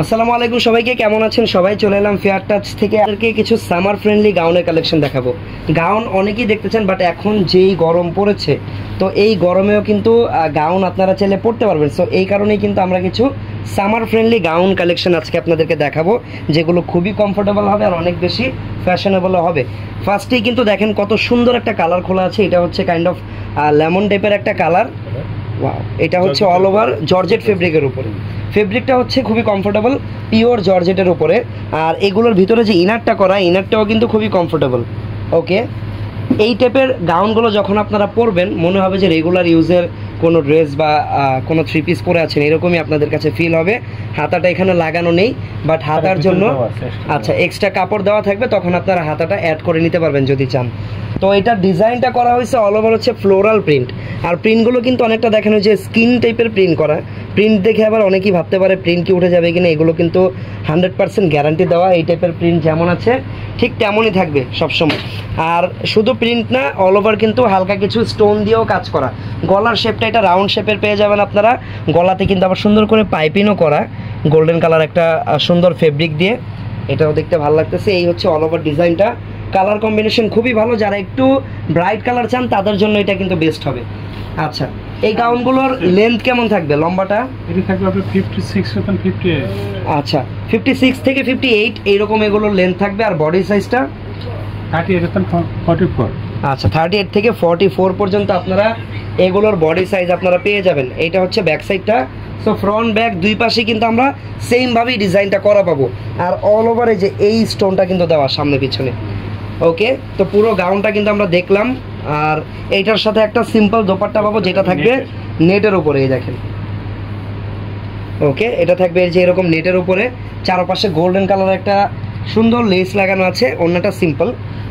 আসসালামু আলাইকুম সবাইকে, কেমন আছেন সবাই? চলে এলাম ফেয়ার টাচ থেকে আপনাদেরকে কিছু সামার ফ্রেন্ডলি গাউনের কালেকশন দেখাবো। গাউন অনেকেই দেখতেছেন, বাট এখন যেই গরম পড়েছে, তো এই গরমেও কিন্তু গাউন আপনারা চাইলে পড়তে পারবেন। সো এই কারণেই কিন্তু আমরা কিছু সামার ফ্রেন্ডলি গাউন কালেকশন আজকে আপনাদেরকে দেখাবো, যেগুলো খুবই কমফোর্টেবল হবে আর অনেক বেশি ফ্যাশনেবলও হবে। ফার্স্টেই কিন্তু দেখেন কত সুন্দর একটা কালার খোলা আছে। এটা হচ্ছে কাইন্ড অফ লেমন টাইপের একটা কালার। ওয়াও, এটা হচ্ছে অল ওভার জর্জেট ফেব্রিকের উপরে। ফেব্রিকটা হচ্ছে খুবই কমফোর্টেবল, পিওর জর্জেটের উপরে। আর এগুলোর ভিতরে যে ইনারটা করা, ইনারটাও কিন্তু খুবই কমফোর্টেবল। ওকে, এই টাইপের গাউনগুলো যখন আপনারা পরবেন মনে হবে যে রেগুলার ইউজের কোনো ড্রেস বা কোনো থ্রি পিস পরে আছেন, এরকমই আপনাদের কাছে ফিল হবে। হাতাটা এখানে লাগানো নেই, বাট হাতার জন্য আচ্ছা এক্সট্রা কাপড় দেওয়া থাকবে, তখন আপনারা হাতাটা অ্যাড করে নিতে পারবেন যদি চান। তো এটার ডিজাইনটা করা হয়েছে অল ওভার হচ্ছে ফ্লোরাল প্রিন্ট। আর প্রিন্টগুলো কিন্তু অনেকটা দেখানো যে স্কিন টাইপের প্রিন্ট করা। প্রিন্ট দেখে আবার অনেকেই ভাবতে পারে প্রিন্ট কি উঠে যাবে কিনা, এগুলো কিন্তু 100% গ্যারান্টি দেওয়া। এই টাইপের প্রিন্ট যেমন আছে ঠিক তেমনই থাকবে সবসময়। আর শুধু প্রিন্ট না, অল ওভার কিন্তু হালকা কিছু স্টোন দিয়েও কাজ করা। গলার শেপটা এটা রাউন্ড শেপের পেয়ে যাবেন আপনারা। গলাতে কিন্তু আবার সুন্দর করে পাইপিংও করা, গোল্ডেন কালার একটা সুন্দর ফেব্রিক দিয়ে। এটাও দেখতে ভালো লাগতেছে। এই হচ্ছে অল ওভার ডিজাইনটা। কালার কম্বিনেশন খুবই ভালো, যারা একটু ব্রাইট কালার চান তাদের জন্য এটা কিন্তু বেস্ট হবে। আচ্ছা, এই গাউনগুলোর লেন্থ কেমন থাকবে? লম্বাটা এটা থাকবে আপনার 56 থেকে 58। আচ্ছা, 56 থেকে 58 এইরকম এগুলোর লেন্থ থাকবে। আর বডি সাইজটা 38 থেকে 44। আচ্ছা, 38 থেকে 44 পর্যন্ত আপনারা এগুলোর বডি সাইজ আপনারা পেয়ে যাবেন। এইটা হচ্ছে ব্যাক সাইডটা। সো ফ্রন্ট ব্যাক দুই পাশে কিন্তু আমরা সেমভাবেই ডিজাইনটা করা পাবো। আর অল ওভারে যে এই স্টোনটা কিন্তু দেওয়া সামনে পিছনে। ওকে, তো পুরো গাউনটা কিন্তু আমরা দেখলাম। আর এইটার সাথে একটা সিম্পল দোপাট্টা পাবো, যেটা থাকবে নেটের উপরে। এই দেখেন, ওকে, এটা থাকবে এই যে এরকম নেটের উপরে। চারপাশে গোল্ডেন কালার একটা সুন্দর লেস লাগানো আছে। অন্যটা সিম্পল,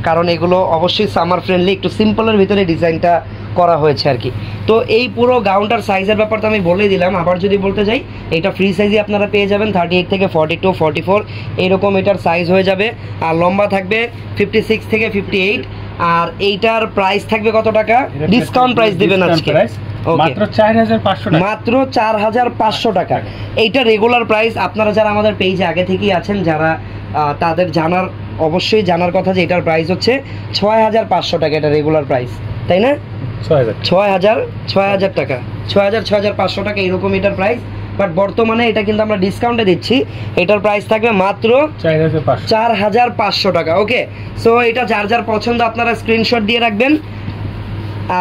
কারণ এগুলো অবশ্যই সামার ফ্রেন্ডলি, একটু সিম্পলের ভিতরে ডিজাইনটা করা হয়েছে আর কি। তো এই পুরো গাউনটার সাইজের ব্যাপারটা আমি বলে দিলাম। আবার যদি বলতে যাই, এটা ফ্রি সাইজে আপনারা পেয়ে যাবেন 38 থেকে 42, 44 এইরকম এটার সাইজ হয়ে যাবে। আর লম্বা থাকবে 56 থেকে 58। আর এইটার প্রাইস থাকবে কত টাকা? ডিসকাউন্ট প্রাইস দিবেন আজকে মাত্র 4500 টাকা। মাত্র 4500 টাকা। এইটা রেগুলার প্রাইস। আপনারা যারা আমাদের পেজে আগে থেকেই আছেন, যারা তাদের অবশ্যই জানার কথা যে এটার প্রাইস হচ্ছে 6500 টাকা। এটা রেগুলার প্রাইস, তাই না? 6000 টাকা, 6500 টাকা এরকম এটার প্রাইস। বাট বর্তমানে এটা কিন্তু আমরা ডিসকাউন্টে দিচ্ছি। এটার প্রাইস থাকবে মাত্র 4500 টাকা। ওকে, সো এটা যার যার পছন্দ আপনারা স্ক্রিনশট দিয়ে রাখবেন।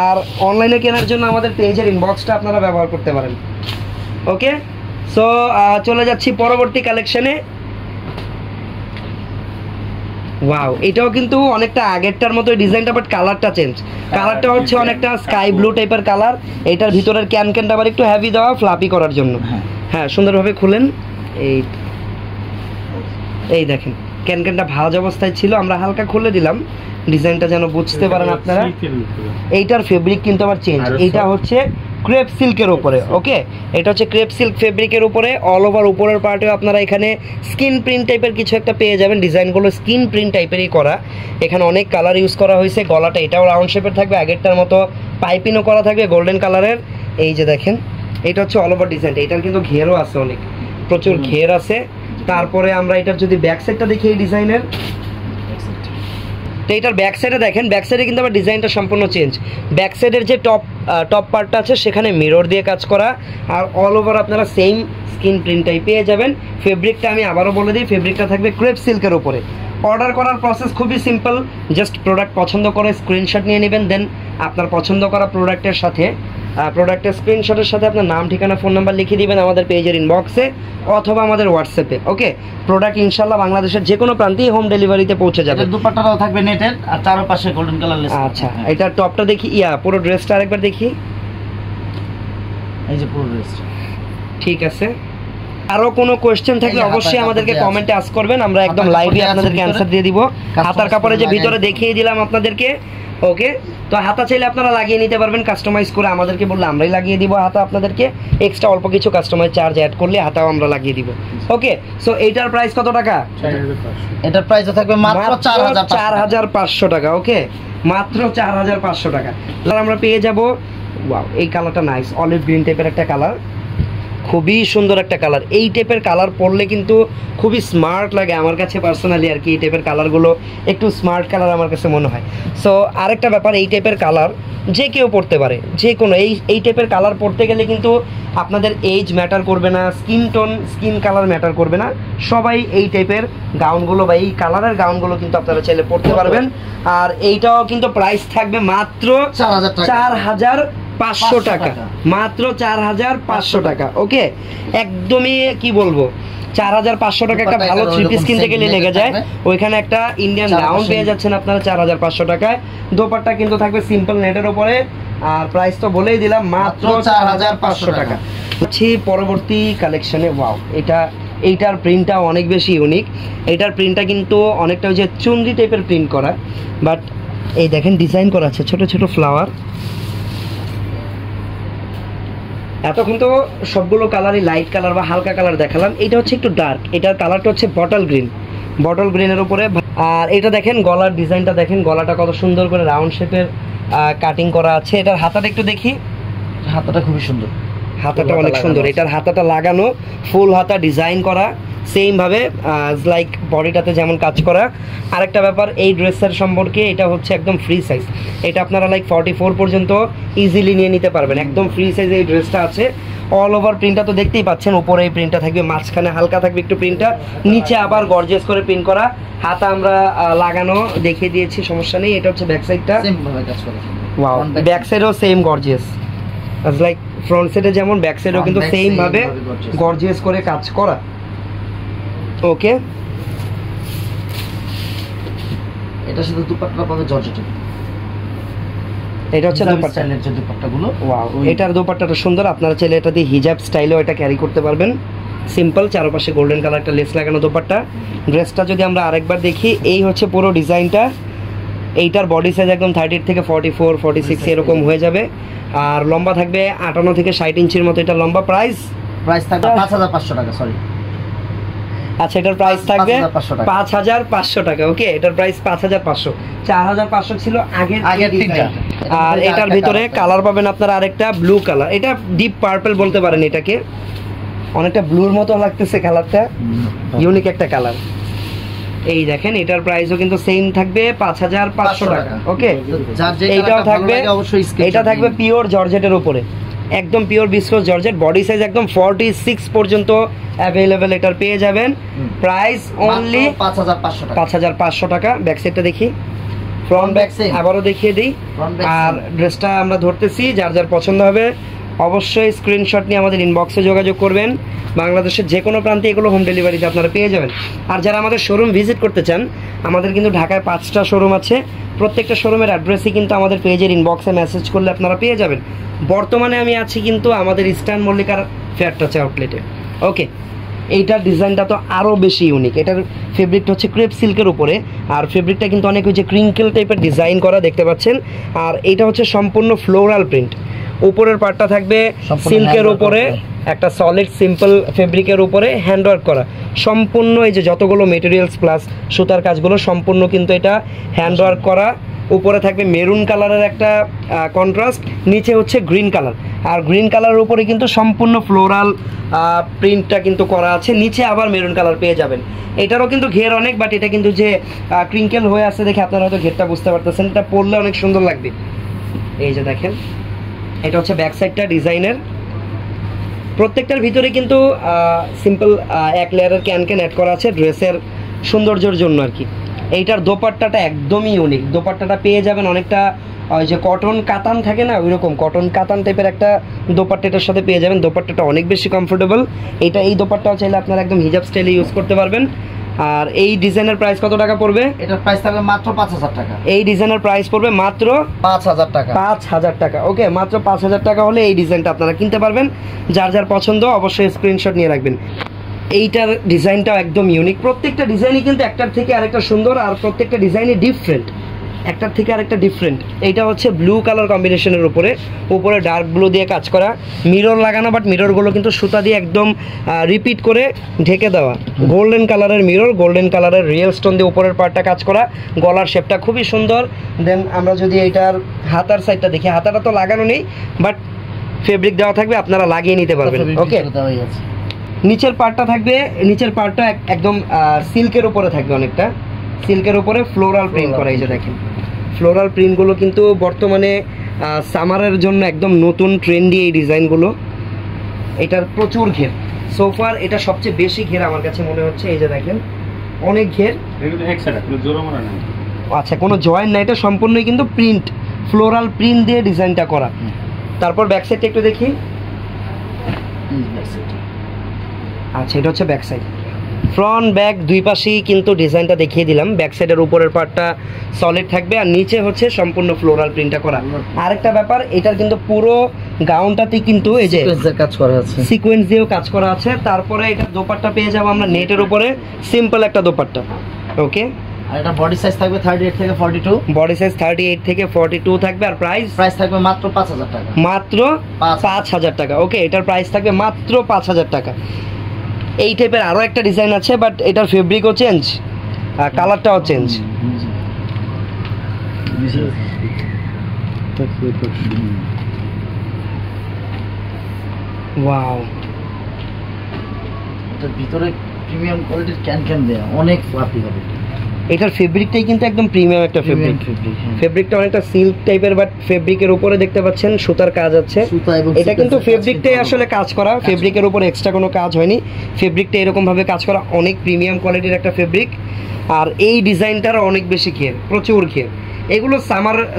আর অনলাইনে কেনার জন্য আমাদের পেজের ইনবক্সটা আপনারা ব্যবহার করতে পারেন। ওকে, সো চলে যাচ্ছি পরবর্তী কালেকশনে। ওয়াও, এটাও কিন্তু অনেকটা আগেরটার মতো ডিজাইনটা, বাট কালারটা চেঞ্জ। কালারটা হচ্ছে অনেকটা স্কাই ব্লু টাইপের কালার। এটার ভিতরের ক্যানটা আবার একটু হেভি দেওয়া, ফ্লাপি করার জন্য। হ্যাঁ, সুন্দরভাবে খুলেন। এই দেখেন, ক্যানটা ভাঁজ অবস্থায় ছিল, আমরা হালকা খুলে দিলাম ডিজাইনটা যেন বুঝতে পারেন আপনারা। এইটার ফেব্রিক কিন্তু আবার চেঞ্জ। এইটা হচ্ছে ক্রেপ সিল্কের উপরে। ওকে, এটা হচ্ছে ক্রেপ সিল্ক ফেব্রিকের উপরে। অল ওভার উপরের পার্টেও আপনারা এখানে স্কিন প্রিন্ট টাইপের কিছু একটা পেয়ে যাবেন। ডিজাইনগুলো স্কিন প্রিন্ট টাইপেরই করা। এখানে অনেক কালার ইউজ করা হয়েছে। গলাটা এটাও রাউন্ড শেপের থাকবে, আগেরটার মতো পাইপিংও করা থাকবে গোল্ডেন কালারের। এই যে দেখেন, এটা হচ্ছে অল ওভার ডিজাইনটা। এটার কিন্তু ঘেরও আছে, অনেক প্রচুর ঘের আছে। তারপরে আমরা এটার যদি ব্যাক সাইডটা দেখি এই ডিজাইনের, তো এটার ব্যাক সাইডে দেখেন, ব্যাক সাইডে কিন্তু আবার ডিজাইনটা সম্পূর্ণ চেঞ্জ। ব্যাক সাইডের যে টপ পার্টটা আছে সেখানে মিরর দিয়ে কাজ করা। আর অল ওভার আপনারা সেম স্কিন প্রিন্টটাই পেয়ে যাবেন। ফেব্রিকটা আমি আবারও বলে দিই, ফেব্রিকটা থাকবে ক্রেপ সিল্কের উপরে। অর্ডার করার প্রসেস খুবই সিম্পল। জাস্ট প্রোডাক্ট পছন্দ করে স্ক্রিনশট নিয়ে নেবেন। দেন আপনার পছন্দ করা প্রোডাক্টের সাথে প্রোডাক্টের স্ক্রিনশটের সাথে আপনার নাম, ঠিকানা, ফোন নাম্বার লিখে দিবেন আমাদের পেজের ইনবক্সে অথবা আমাদের হোয়াটসঅ্যাপে। ওকে, প্রোডাক্ট ইনশাল্লাহ বাংলাদেশের যে কোনো প্রান্তেই হোম ডেলিভারিতে পৌঁছে যাবে। দুপাট্টাটাও থাকবে নেটের, আর চারপাশে গোল্ডেন কালার লেস। আচ্ছা, এটা টপটা দেখি, পুরো ড্রেসটা আরেকবার দেখি। এই যে পুরো ড্রেসটা। ঠিক আছে, আরো কোনো কোশ্চেন থাকলে অবশ্যই আমাদেরকে কমেন্টে আস্ক করবেন, আমরা একদম লাইভে আপনাদেরকে অ্যানসার দিয়ে দিব। হাতার কাপড়ে যে ভিতরে দেখিয়ে দিলাম আপনাদেরকে। ওকে, তো হাতা চাইলে আপনারা লাগিয়ে নিতে পারবেন কাস্টমাইজ করে। আমাদেরকে বললে আমরাই লাগিয়ে দিব হাতা আপনাদেরকে। এক্সট্রা অল্প কিছু কাস্টমাইজ চার্জ অ্যাড করলে হাতাও আমরা লাগিয়ে দিব। ওকে, সো এইটার প্রাইস কত টাকা? এটার প্রাইস থাকবে মাত্র 4500 টাকা। ওকে, মাত্র 4500 টাকা। আমরা পেয়ে যাব। ওয়াও, এই কালারটা নাইস, অলিভ গ্রিন টাইপের একটা কালার, খুবই সুন্দর একটা কালার। এই টাইপের কালার পরলে কিন্তু খুবই স্মার্ট লাগে আমার কাছে পার্সোনালি আর কি। এই টাইপের কালারগুলো একটু স্মার্ট কালার আমার কাছে মনে হয়। সো আরেকটা ব্যাপার, এই টাইপের কালার যে কেউ পরতে পারে, যে কোনো এই টাইপের কালার পরতে গেলে কিন্তু আপনাদের এজ ম্যাটার করবে না, skin tone skin colour matter করবে না, সবাই এই টাইপের গাউনগুলো বা এই কালারের গাউনগুলো কিন্তু আপনারা চাইলে পরতে পারবেন। আর এইটাও কিন্তু প্রাইস থাকবে মাত্র 4,500 টাকা, মাত্র 4,500 টাকা। ওকে, একদমই কি বলবো, 4,500 টাকা একটা ভালো থ্রি পিস কিনতে গেলে লেগে যায়, ওইখানে একটা ইন্ডিয়ান গাউন পেয়ে যাচ্ছেন আপনারা 4,500 টাকায়। দোপাট্টা কিন্তু থাকবে সিম্পল নেটের উপরে, আর প্রাইস তো বলেই দিলাম মাত্র 4,500 টাকা। হচ্ছে পরবর্তী কালেকশনে, ওয়াও, এইটার প্রিন্টটা অনেক বেশি ইউনিক। এইটার প্রিন্টটা কিন্তু অনেকটা ওই যে চুনরি টাইপের প্রিন্ট করা, বাট এই দেখেন ডিজাইন করা আছে ছোট ছোট ফ্লাওয়ার। এতক্ষণ তো সবগুলো কালারই লাইট কালার বা হালকা কালার দেখালাম, এটা হচ্ছে একটু ডার্ক, এটার কালারটা হচ্ছে বটল গ্রিনের উপরে। আর এটা দেখেন গলার ডিজাইনটা দেখেন, গলাটা কত সুন্দর করে রাউন্ড শেপের কাটিং করা আছে। এটার হাতাটা একটু দেখি, হাতাটা খুবই সুন্দর, হাতাটা অনেক সুন্দর। এটার হাতাটা লাগানো, ফুল হাতা ডিজাইন করা সেম ভাবে লাইক বডিটাতে যেমন কাজ করা। আরেকটা ব্যাপার এই ড্রেসের সম্পর্কে, এটা হচ্ছে একদম ফ্রি সাইজ, এটা আপনারা লাইক 44 পর্যন্ত ইজিলি নিয়ে নিতে পারবেন, একদম ফ্রি সাইজে এই ড্রেসটা আছে। অল ওভার প্রিন্টটা তো দেখতেই পাচ্ছেন, উপরে এই প্রিন্টটা থাকবে, মাঝখানে হালকা থাকবে একটু প্রিন্টটা, নিচে আবার গর্জিয়াস করে প্রিন্ট করা। হাতা আমরা লাগানো দেখিয়ে দিয়েছি, সমস্যা নেই। এটা হচ্ছে ব্যাক সাইডটা, ওয়াও, ব্যাক সাইডও সেম গর্জিয়াস, লাইক ফ্রন্ট সাইডে যেমন ব্যাক সাইডেও কিন্তু সেম ভাবে গর্জিয়াস করে কাজ করা। ওকে, এটা শুধু দুপাট্টা পাবে জর্জেটের, এটা হচ্ছে স্টাইলের যে দুপাট্টাগুলো, ওয়াও, এটার দুপাট্টাটা সুন্দর। আপনারা চাইলে এটা দিয়ে হিজাব স্টাইলেও এটা ক্যারি করতে পারবেন। সিম্পল চারপাশে গোল্ডেন কালার একটা লেস লাগানো দুপাট্টা। ড্রেসটা যদি আমরা আরেকবার দেখি, এই হচ্ছে পুরো ডিজাইনটা। এইটার বডি সাইজ একদম 30 থেকে 44, 46 এরকম হয়ে যাবে, আর লম্বা থাকবে 58 থেকে 60 ইঞ্চির মতো। এটা লম্বা। প্রাইস থাকবে 5,500 টাকা, সরি, আচ্ছা, এটার প্রাইস থাকবে 5,500 টাকা। ওকে, এটার প্রাইস 5,500, 4,500 ছিল আগের তিনটা। আর এটার ভিতরে কালার পাবেন আপনারা আরেকটা ব্লু কালার, এটা ডিপ পার্পল বলতে পারেন, এটাকে অনেকটা ব্লুর মতো লাগতেছে কালারটা, ইউনিক একটা কালার। এই দেখেন, এটার প্রাইসও কিন্তু সেম থাকবে 5,500 টাকা। ওকে, এইটাও থাকবে, এটা থাকবে পিওর জর্জেটের উপরে, একদম pure viscose georgette. Body size একদম 46 পর্যন্ত অ্যাভেলেবেল এটার পেয়ে যাবেন। প্রাইস অনলি 5,500 টাকা। ব্যাক সাইডটা দেখি, ফ্রন্ট ব্যাক সাইড আবারও দেখিয়ে দিই। আর ড্রেসটা আমরা ধরতেছি, যার যার পছন্দ হবে অবশ্যই স্ক্রিনশট নিয়ে আমাদের ইনবক্সে যোগাযোগ করবেন। বাংলাদেশের যে কোনো প্রান্তে এগুলো হোম ডেলিভারিতে আপনারা পেয়ে যাবেন। আর যারা আমাদের শোরুম ভিজিট করতে চান, আমাদের কিন্তু ঢাকায় 5টা শোরুম আছে, প্রত্যেকটা শোরুমের অ্যাড্রেসই কিন্তু আমাদের পেজের ইনবক্সে মেসেজ করলে আপনারা পেয়ে যাবেন। বর্তমানে আমি আছি কিন্তু আমাদের ইস্টার্ন মল্লিকার ফেয়ার টাচ আউটলেটে। ওকে, এইটার ডিজাইনটা তো আরও বেশি ইউনিক। এটার ফেব্রিকটা হচ্ছে ক্রেপ সিল্কের উপরে, আর ফেব্রিকটা কিন্তু অনেক ওই যে ক্রিঙ্কেল টাইপের ডিজাইন করা দেখতে পাচ্ছেন। আর এটা হচ্ছে সম্পূর্ণ ফ্লোরাল প্রিন্ট, উপরের পার্টটা থাকবে সিল্কের উপরে, একটা সলিড সিম্পল ফেব্রিকের উপরে হ্যান্ডওয়ার্ক করা সম্পূর্ণ। এই যে যতগুলো মেটেরিয়ালস প্লাস সুতার কাজগুলো সম্পূর্ণ কিন্তু এটা হ্যান্ডওয়ার্ক করা। উপরে থাকবে মেরুন কালারের একটা কন্ট্রাস্ট, নিচে হচ্ছে গ্রিন কালার, আর গ্রিন কালারের উপরে কিন্তু সম্পূর্ণ ফ্লোরাল প্রিন্টটা কিন্তু করা আছে। নিচে আবার মেরুন কালার পেয়ে যাবেন। এটারও কিন্তু ঘের অনেক, বাট এটা কিন্তু যে ক্রিঙ্কেল হয়ে আছে দেখে আপনারা হয়তো ঘেরটা বুঝতে পারতেছেন, এটা পরলে অনেক সুন্দর লাগবে। এই যে দেখেন, এটা হচ্ছে ব্যাক সাইডটা ডিজাইনের। প্রত্যেকটার ভিতরে কিন্তু সিম্পল এক লেয়ারের ক্যান অ্যাড করা আছে ড্রেসের সৌন্দর্যের জন্য আর কি। এইটার দোপাট্টাটা একদমই ইউনিক, দোপাট্টাটা পেয়ে যাবেন অনেকটা ওই যে কটন কাতান থাকে না, ওই রকম কটন কাতান টাইপের একটা দোপাট্টা এটার সাথে পেয়ে যাবেন। দোপাট্টাটা অনেক বেশি কমফোর্টেবল। এই দোপাট্টাও চাইলে আপনারা একদম হিজাব স্টাইলে ইউজ করতে পারবেন। আর এই ডিজাইনের প্রাইস কত টাকা পড়বে? এটার প্রাইস থাকবে মাত্র 5,000 টাকা। এই ডিজাইনের প্রাইস পড়বে মাত্র 5,000 টাকা। 5,000 টাকা। ওকে, মাত্র 5,000 টাকা হলে এই ডিজাইনটা আপনারা কিনতে পারবেন। যার যার পছন্দ অবশ্যই স্ক্রিনশট নিয়ে রাখবেন। এইটার ডিজাইনটাও একদম ইউনিক। প্রত্যেকটা ডিজাইনই কিন্তু একটার থেকে আরেকটা সুন্দর, আর প্রত্যেকটা ডিজাইনই ডিফারেন্ট, একটার থেকে আরেকটা ডিফারেন্ট। এইটা হচ্ছে ব্লু কালার কম্বিনেশনের উপরে ডার্ক ব্লু দিয়ে কাজ করা, মিরর লাগানো, বাট মিররগুলো কিন্তু সুতা দিয়ে একদম রিপিট করে ঢেকে দেওয়া। গোল্ডেন কালারের মিরর, গোল্ডেন কালারের রিয়েল স্টোন দিয়ে উপরের পার্টটা কাজ করা। গলার শেপটা খুবই সুন্দর। দেন আমরা যদি এইটার হাতার সাইডটা দেখি, হাতাটা তো লাগানো নেই, বাট ফেব্রিক দেওয়া থাকবে, আপনারা লাগিয়ে নিতে পারবেন। ওকে, নিচের পার্টটা থাকবে, নিচের পার্টটা একদম সিল্কের উপরে থাকবে, অনেকটা সিল্কের উপরে ফ্লোরাল প্রিন্ট করা। এই যে দেখেন ফ্লোরাল প্রিন্টগুলো কিন্তু বর্তমানে সামারের জন্য একদম নতুন ট্রেন্ডি এই ডিজাইনগুলো। এটার প্রচুর ঘের, সোফার এটা সবচেয়ে বেশি ঘের আমার কাছে মনে হচ্ছে। এই যে দেখেন অনেক ঘের। আচ্ছা, কোনো জয়েন্ট না, এটা সম্পূর্ণই কিন্তু প্রিন্ট, ফ্লোরাল প্রিন্ট দিয়ে ডিজাইনটা করা। তারপর ব্যাক সাইডটা একটু দেখি। আচ্ছা, এটা হচ্ছে ব্যাক সাইড, ফ্রন্ট ব্যাক দুই পাশেই কিন্তু ডিজাইনটা দেখিয়ে দিলাম। ব্যাক সাইডের উপরের পার্টটা সলিড থাকবে আর নিচে হচ্ছে সম্পূর্ণ ফ্লোরাল প্রিন্টটা করা। আরেকটা ব্যাপার, এটার কিন্তু পুরো গাউনটাতেই কিন্তু এই যে কাজ করা আছে, সিকোয়েন্স দিয়েও কাজ করা আছে। তারপরে এটা দোপাট্টা পেয়ে যাবো আমরা নেটের উপরে, সিম্পল একটা দোপাট্টা। ওকে, আর এটা বডি সাইজ থাকবে 38 থেকে 42, বডি সাইজ 38 থেকে 42 থাকবে। আর প্রাইস থাকবে মাত্র 5000 টাকা, মাত্র 5000 টাকা। ওকে, এটার প্রাইস থাকবে মাত্র 5000 টাকা। এই টাইপের আরো একটা ডিজাইন আছে, বাট এটার ফেব্রিকও চেঞ্জ আর কালারটাও চেঞ্জ। ওয়াও, এটার ভিতরে প্রিমিয়াম কোয়ালিটির ক্যান দেয়া, অনেক ফ্লাফি হবে। এটার ফেব্রিকটাই কিন্তু একদম প্রিমিয়াম একটা ফেব্রিক। ফেব্রিকটা অনেকটা সিল্ক টাইপের, বাট ফেব্রিকের উপরে দেখতে পাচ্ছেন সুতার কাজ আছে। এটা কিন্তু ফেব্রিকটাই আসলে কাজ করা, ফেব্রিকের উপরে এক্সট্রা কোনো কাজ হয়নি। ফেব্রিকটা এরকম ভাবে কাজ করা, অনেক প্রিমিয়াম কোয়ালিটির একটা ফেব্রিক। আর এই ডিজাইনটার অনেক বেশি ঘের, প্রচুর ঘের। এগুলো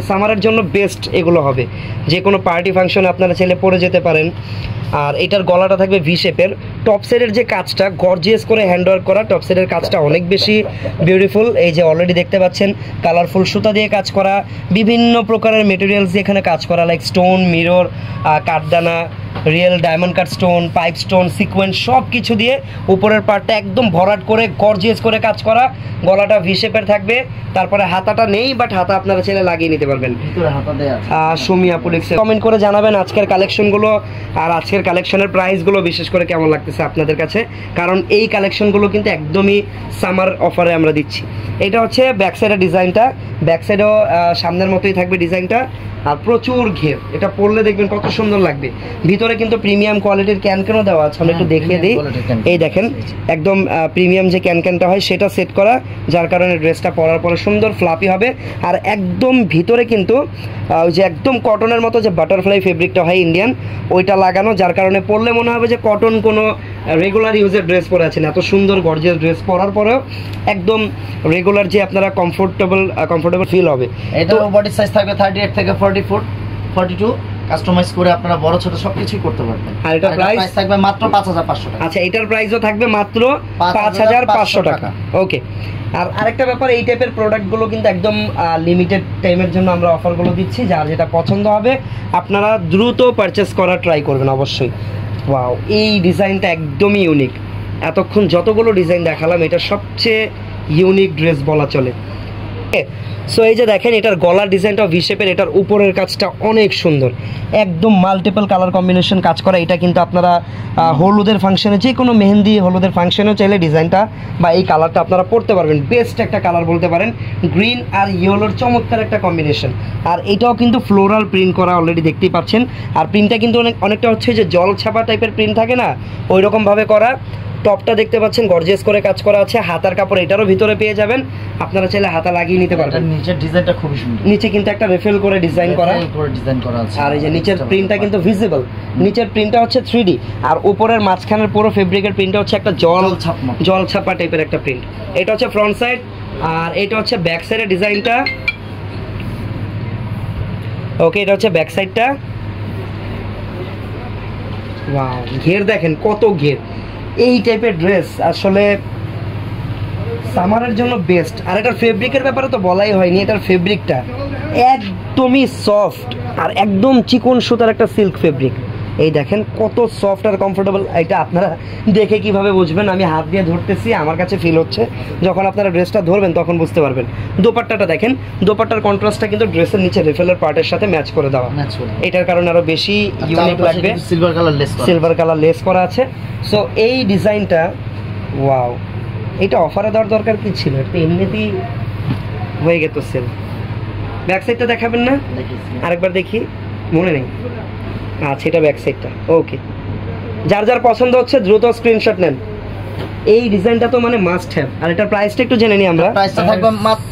সামারের জন্য বেস্ট এগুলো হবে, যে কোনো পার্টি ফাংশনে আপনারা চাইলে পরে যেতে পারেন। আর এটার গলাটা থাকবে ভি শেপের। টপ সাইডের যে কাজটা গর্জিয়াস করে হ্যান্ডওয়ার্ক করা, টপ সাইডের কাজটা অনেক বেশি বিউটিফুল। এই যে অলরেডি দেখতে পাচ্ছেন কালারফুল সুতা দিয়ে কাজ করা, বিভিন্ন প্রকারের মেটেরিয়ালস দিয়ে এখানে কাজ করা, লাইক স্টোন, মিরর, কাঠদানা, real diamond cut stone, pipe stone, sequence, সব কিছু দিয়ে উপরের পার্টটা একদম ভরাট করে গর্জিয়াস করে কাজ করা। গলাটা ভি শেপের থাকবে। তারপরে হাতাটা নেই, বাট হাতা আপনারা চাইলে লাগিয়ে নিতে পারবেন। সুমি আপু লিখছে, কমেন্ট করে জানাবেন আজকের কালেকশনগুলো আর আজকের কালেকশনের প্রাইসগুলো বিশেষ করে কেমন লাগতেছে আপনাদের কাছে, কারণ এই কালেকশনগুলো কিন্তু একদমই সামার অফারে আমরা দিচ্ছি। এটা হচ্ছে ব্যাক সাইডের ডিজাইনটা, ব্যাক সাইডেও সামনের মতোই থাকবে ডিজাইনটা। আর প্রচুর ঘের, এটা পরলে দেখবেন কত সুন্দর লাগবে। ভিতরে কিন্তু প্রিমিয়াম কোয়ালিটির ক্যানও দেওয়া আছে, আমি একটু দেখিয়ে দিই। এই দেখেন একদম প্রিমিয়াম যে ক্যানটা হয় সেটা সেট করা, যার কারণে ড্রেসটা পরার পরে সুন্দর ফ্লাপি হবে। আর একদম ভিতরে কিন্তু ওই যে একদম কটনের মতো যে বাটারফ্লাই ফেব্রিকটা হয় ইন্ডিয়ান, ওইটা লাগানো, যার কারণে পরলে মনে হবে যে কটন কোনো রেগুলার ইউজের ড্রেস পরে আছেন। এত সুন্দর গর্জিয়াস ড্রেস পরার পরেও একদম রেগুলার যে আপনারা কমফোর্টেবল ফিল হবে। এটা বডি সাইজ থাকবে 38 থেকে 42, কাস্টমাইজ করে আপনারা বড় ছোট সবকিছুই করতে পারবেন। আর এটার প্রাইস থাকবে মাত্র 5500 টাকা। আচ্ছা, এটার প্রাইসও থাকবে মাত্র 5500 টাকা। ওকে, আর আরেকটা ব্যাপার, এই টাইপের প্রোডাক্টগুলো কিন্তু একদম লিমিটেড টাইমের জন্য আমরা অফারগুলো দিচ্ছি। যার যেটা পছন্দ হবে আপনারা দ্রুত পারচেস করার ট্রাই করবেন অবশ্যই। ওয়াও, এই ডিজাইনটা একদমই ইউনিক। এতক্ষণ যতগুলো ডিজাইন দেখালাম, এটা সবচেয়ে ইউনিক ড্রেস বলা চলে। সো এই যে দেখেন এটার গলার ডিজাইনটা ভি শেপের, এটার উপরের কাজটা অনেক সুন্দর, একদম মাল্টিপল কালার কম্বিনেশন কাজ করা। এটা কিন্তু আপনারা হলুদের ফাংশনে, যে কোনো মেহেন্দি হলুদের ফাংশনেও চাইলে ডিজাইনটা বা এই কালারটা আপনারা পরতে পারবেন। বেস্ট একটা কালার বলতে পারেন, গ্রিন আর ইয়েলোর চমৎকার একটা কম্বিনেশন। আর এটাও কিন্তু ফ্লোরাল প্রিন্ট করা, অলরেডি দেখতেই পাচ্ছেন। আর প্রিন্টটা কিন্তু অনেকটা হচ্ছে যে জল ছাপা টাইপের প্রিন্ট থাকে না, ওই রকমভাবে করা। টপটা দেখতে পাচ্ছেন গর্জিয়াস করে কাজ করা আছে। হাতার কাপড় এটারও ভিতরে পেয়ে যাবেন, আপনারা চাইলে হাতা লাগিয়ে নিতে পারবেন। নিচের ডিজাইনটা খুবই সুন্দর, নিচে কিন্তু একটা রেফেল করে ডিজাইন করা আছে। আর এই যে নিচের প্রিন্টটা কিন্তু ভিজিবল, নিচের প্রিন্টটা হচ্ছে 3D, আর উপরের মাঝখানের পুরো ফেব্রিকের প্রিন্টটা হচ্ছে একটা জল ছাপা টাইপের একটা প্রিন্ট। এটা হচ্ছে ফ্রন্ট সাইড, আর এটা হচ্ছে ব্যাক সাইডের ডিজাইনটা। ওকে, এটা হচ্ছে ব্যাক সাইডটা। ওয়াও, ঘের দেখেন কত ঘের। এই টাইপের ড্রেস আসলে সামারের জন্য বেস্ট। আর এটার ফেব্রিকের ব্যাপারে তো বলাই হয়নি, এটার ফেব্রিকটা একদমই সফট আর একদম চিকন সুতার একটা সিল্ক ফেব্রিক। এই দেখেন কত সফট আর কমফোর্টেবল। এটা আপনারা দেখে কিভাবে বুঝবেন, আমি হাত দিয়ে ধরতেছি, আমার কাছে ফিল হচ্ছে। যখন আপনারা ড্রেসটা ধরবেন তখন বুঝতে পারবেন। দোপাট্টাটা দেখেন, দোপাট্টার কন্ট্রাস্টটা কিন্তু ড্রেসের নিচে রেফেলের পার্টের সাথে ম্যাচ করে দেওয়া, এটার কারণে আরো বেশি ইউনিক লাগবে। সিলভার কালার লেস করা আছে। সো এই ডিজাইনটা ওয়াও, এটা অফারে দেওয়ার দরকার কি ছিল, এটা এমনিতেই হয়ে গেত সেল। ব্যাক সাইডটা দেখাবেন না? আরেকবার দেখি, মনে নেই। আচ্ছা, এটা ব্যাক সাইডটা। ওকে, যার যার পছন্দ হচ্ছে দ্রুত স্ক্রিনশট নেন। এই ডিজাইনটা তো মানে মাস্ট হ্যাভ। আর এটার প্রাইসটা একটু জেনে নিই আমরা। প্রাইসটা থাকবে মাত্র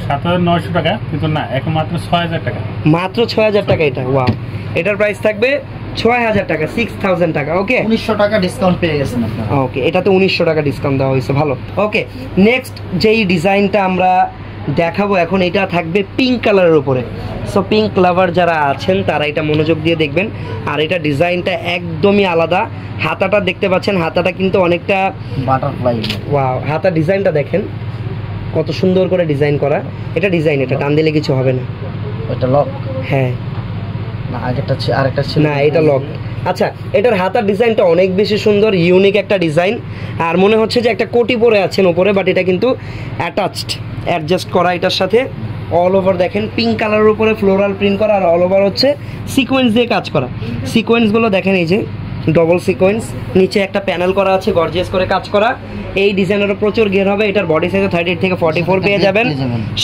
7,900 টাকা, কিন্তু না, এখন মাত্র 6,000 টাকা। মাত্র 6,000 টাকা এটা। ওয়াও, এটার প্রাইস থাকবে 6,000 টাকা, 6,000 টাকা। ওকে, 1900 টাকা ডিসকাউন্ট পেয়ে গেছেন আপনারা। ওকে, এটাতে 1900 টাকা ডিসকাউন্ট দেওয়া হয়েছে, ভালো। ওকে, নেক্সট যেই ডিজাইনটা আমরা দেখাবো এখন, এটা থাকবে পিঙ্ক কালারের উপরে। সো পিঙ্ক লাভার যারা আছেন তারা এটা মনোযোগ দিয়ে দেখবেন। আর এটা ডিজাইনটা একদমই আলাদা। হাতাটা দেখতে পাচ্ছেন, হাতাটা কিন্তু অনেকটা বাটারফ্লাই। ওয়াও, হাতা ডিজাইনটা দেখেন কত সুন্দর করে ডিজাইন করা। এটা ডিজাইন, এটা টান দিলে কিছু হবে না। এটা লক? হ্যাঁ, না, আগেরটা আরেকটা ছিল না, এটা লক। আচ্ছা, এটার হাতার ডিজাইনটা অনেক বেশি সুন্দর, ইউনিক একটা ডিজাইন। আর মনে হচ্ছে যে একটা কোটি পরে আছেন উপরে, বাট এটা কিন্তু অ্যাটাচড, অ্যাডজাস্ট করা এটার সাথে। অল ওভার দেখেন পিঙ্ক কালারের উপরে ফ্লোরাল প্রিন্ট করা, আর অল ওভার হচ্ছে সিকোয়েন্স দিয়ে কাজ করা। সিকোয়েন্সগুলো দেখেন, এই যে ডবল সিকোয়েন্স, নিচে একটা প্যানেল করা আছে, গর্জিয়াস করে কাজ করা। এই ডিজাইনেরও প্রচুর ঘের হবে। এটার বডি সাইজ 38 থেকে 44 পেয়ে যাবেন।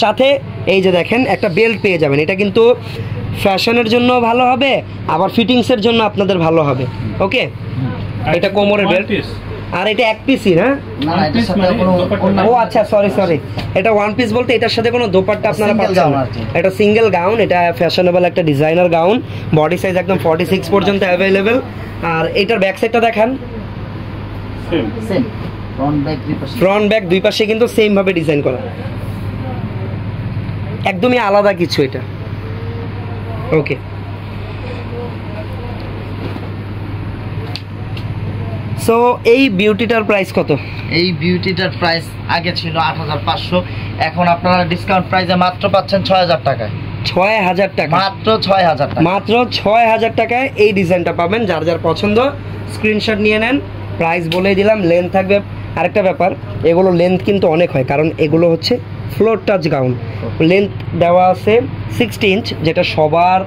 সাথে এই যে দেখেন একটা বেল্ট পেয়ে যাবেন। এটা কিন্তু ফ্যাশনের জন্য ভালো হবে, আবার ফিটিংসের জন্য আপনাদের ভালো হবে। ওকে, এটা কোমরের বেল্ট। আর এটা এক পিসই, হ্যাঁ? না, এটার সাথে কোনো ও আচ্ছা, সরি, এটা ওয়ান পিস বলতে এটার সাথে কোনো দোপাট্টা আপনারা পাচ্ছেন না। এটা সিঙ্গেল গাউন, এটা ফ্যাশনেবল একটা ডিজাইনার গাউন। বডি সাইজ একদম 46 পর্যন্ত অ্যাভেলেবেল। আর এটার ব্যাক সাইডটা দেখান, সেম ফ্রন্ট ব্যাক দুই পাশে কিন্তু সেম ভাবে ডিজাইন করা, একদমই আলাদা কিছু এটা। ওকে, সো এই বিউটিটার প্রাইস কত? এই বিউটিটার প্রাইস আগে ছিল 8,500, এখন আপনারা ডিসকাউন্ট প্রাইসে মাত্র পাচ্ছেন 6,000 টাকায়। 6,000 টাকা, মাত্র 6,000 টাকা, মাত্র 6,000 টাকায় এই ডিজাইনটা পাবেন। যার যার পছন্দ স্ক্রিনশট নিয়ে নেন। প্রাইস বলে দিলাম, লেন্থ থাকবে। আরেকটা ব্যাপার, এগুলো লেন্থ কিন্তু অনেক হয়, কারণ এগুলো হচ্ছে ফ্লোর টাচ গাউন। লেন্থ দেওয়া আছে 60 ইঞ্চ, যেটা সবার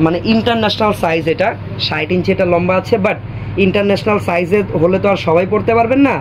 মানে ইন্টারন্যাশনাল সাইজ। এটা 60 ইঞ্চি এটা লম্বা আছে, বাট ইন্টারন্যাশনাল সাইজে হলে তো আর সবাই পড়তে পারবেন না,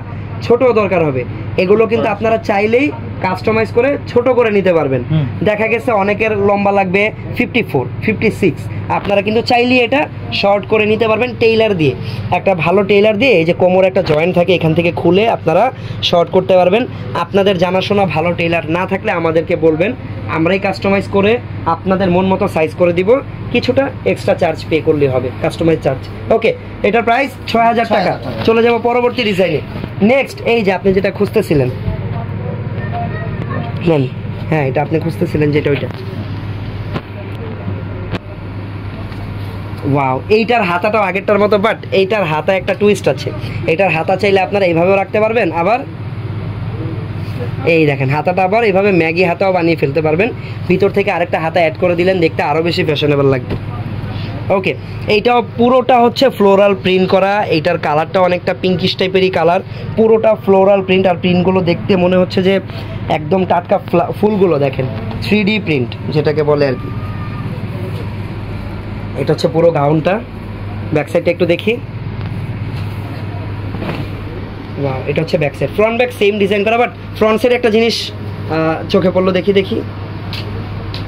ছোটও দরকার হবে। এগুলো কিন্তু আপনারা চাইলেই কাস্টমাইজ করে ছোট করে নিতে পারবেন। দেখা গেছে অনেকের লম্বা লাগবে 54, 56, আপনারা কিন্তু চাইলেই এটা শর্ট করে নিতে পারবেন টেইলার দিয়ে। একটা ভালো টেইলার দিয়ে, এই যে কোমরে একটা জয়েন্ট থাকে, এখান থেকে খুলে আপনারা শর্ট করতে পারবেন। আপনাদের জানাশোনা ভালো টেইলার না থাকলে আমাদেরকে বলবেন, আমরাই কাস্টমাইজ করে আপনাদের মন মতো সাইজ করে দিব। কিছুটা এক্সট্রা চার্জ পে করলে হবে, কাস্টমাইজ চার্জ। ওকে, এটার প্রাইস 6,000 টাকা। চলে যাব পরবর্তী ডিজাইনে। নেক্সট, এই যে আপনি যেটা খুঁজতেছিলেন, হ্যাঁ, এটা আপনি খুঁজতেছিলেন যেটা, ওইটা। ওয়াও, এইটার হাতাটাও আগেরটার মতো, বাট এইটার হাতা একটা টুইস্ট আছে। এটার হাতা চাইলে আপনারা এইভাবেও রাখতে পারবেন, আবার এই দেখেন হাতাটা আবার এইভাবে ম্যাগি হাতাও বানিয়ে ফেলতে পারবেন। ভিতর থেকে আরেকটা হাতা অ্যাড করে দিলেন, দেখতে আরও বেশি ফ্যাশনেবল লাগবে। ওকে, এইটাও পুরোটা হচ্ছে ফ্লোরাল প্রিন্ট করা। এইটার কালারটা অনেকটা পিঙ্কিশ টাইপেরই কালার, পুরোটা ফ্লোরাল প্রিন্ট। আর প্রিন্টগুলো দেখতে মনে হচ্ছে যে একদম টাটকা ফুলগুলো দেখেন, 3D প্রিন্ট যেটাকে বলে আর কি। এটা হচ্ছে পুরো গাউনটা। ব্যাক সাইডটা একটু দেখি। ওয়াও, এটা হচ্ছে back side. Front back same design করা, বাট ফ্রন্ট সাইডে একটা জিনিস চোখে পড়লো, দেখি।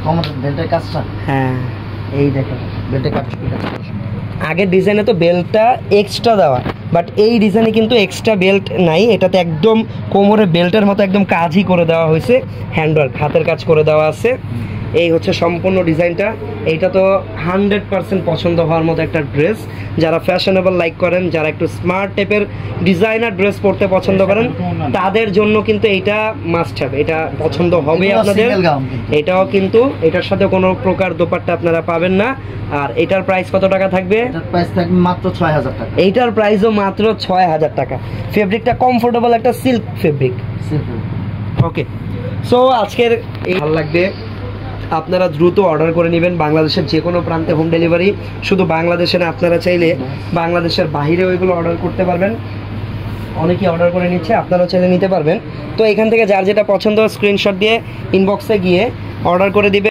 কোমরের বেল্টের কাজটা, হ্যাঁ, এই দেখেন বেল্টের কাজ। আগের ডিজাইনে তো বেল্টটা এক্সট্রা দেওয়া, বাট এই ডিজাইনে কিন্তু এক্সট্রা বেল্ট নাই। এটাতে একদম কোমরের বেল্টের মতো একদম কাজই করে দেওয়া হয়েছে, হ্যান্ডওয়ার্ক, হাতের কাজ করে দেওয়া আছে। এই হচ্ছে সম্পূর্ণ ডিজাইনটা। এইটা তো 100% পছন্দ হওয়ার মতো একটা ড্রেস। যারা ফ্যাশনেবল লাইক করেন, যারা একটু স্মার্ট টাইপের ডিজাইনার ড্রেস পরতে পছন্দ করেন, তাদের জন্য কিন্তু এইটা মাস্ট হ্যাভ। এটা পছন্দ হবে আপনাদের। এটাও কিন্তু এটার সাথে কোনো প্রকার দোপাট্টা আপনারা পাবেন না। আর এটার প্রাইস কত টাকা থাকবে? এটার প্রাইস থাকবে মাত্র 6,000 টাকা। এইটার প্রাইসও মাত্র 6,000 টাকা। ফেব্রিকটা কমফোর্টেবল একটা সিল্ক ফেব্রিক। ওকে, সো আজকের এই ভালো লাগবে, আপনারা দ্রুত অর্ডার করে নেবেন। বাংলাদেশের যে কোনো প্রান্তে হোম ডেলিভারি। শুধু বাংলাদেশে না, আপনারা চাইলে বাংলাদেশের বাইরেও এগুলো অর্ডার করতে পারবেন। অনেকেই অর্ডার করে নিচ্ছে, আপনারাও চাইলে নিতে পারবেন। তো এখান থেকে যার যেটা পছন্দ স্ক্রিনশট দিয়ে ইনবক্সে গিয়ে অর্ডার করে দিবেন।